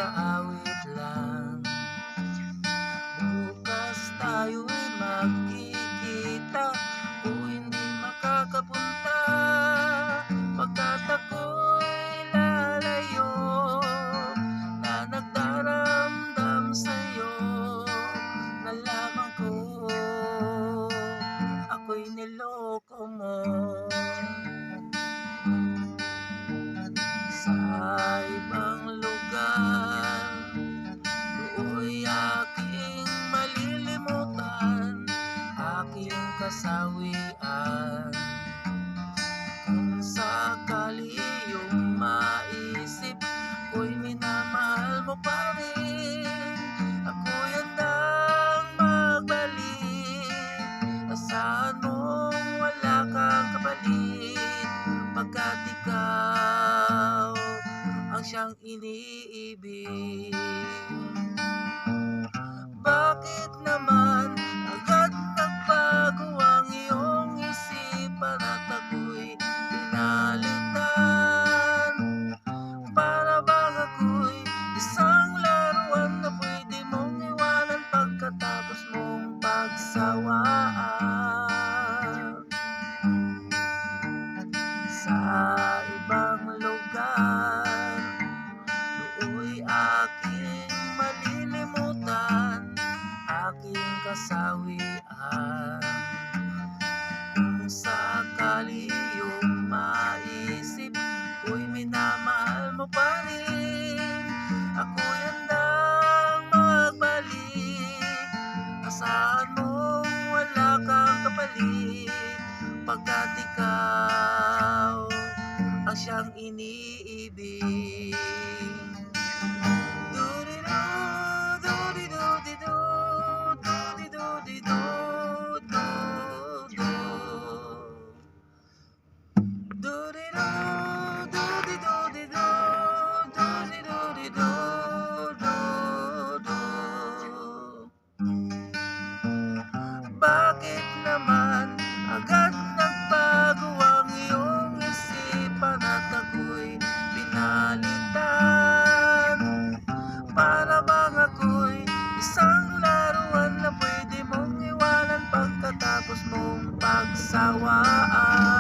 sa awit lang. Bukas tayo'y magkikita, kung hindi makakapunta, pagkat ako'y lalayo na nagdaramdam sa'yo. Nalaman ko ako'y niloko mo. Sa ibang lugar, do'y aking malilimutan, aking kasawian. Kung sakali iyong maisip, ko'y minamahal mo pa rin, ako'y handang magbalik. Asahan mong wala kang kapalit, pagkat ikaw ang siyang iniibig. Bakit naman agad nagbago ang iyong isipan at ako'y pinalitan? Para bang ako'y isang laruan na pwede mong iwanan pagkatapos mong pagsawaan. Sa ibang lugar, do'y aking malilimutan, aking kasawian. Kung sakali iyong maisip, ko'y minamahal mo pa rin, ako'y handang magbalik. Asahan mong wala kang kapalit, pagkat ikaw ang siyang iniibig. Bakit naman agad nagbago ang iyong isipan at ako'y pinalitan? Para bang ako'y isang laruan na pwede mong iwanan pagkatapos mong pagsawaan.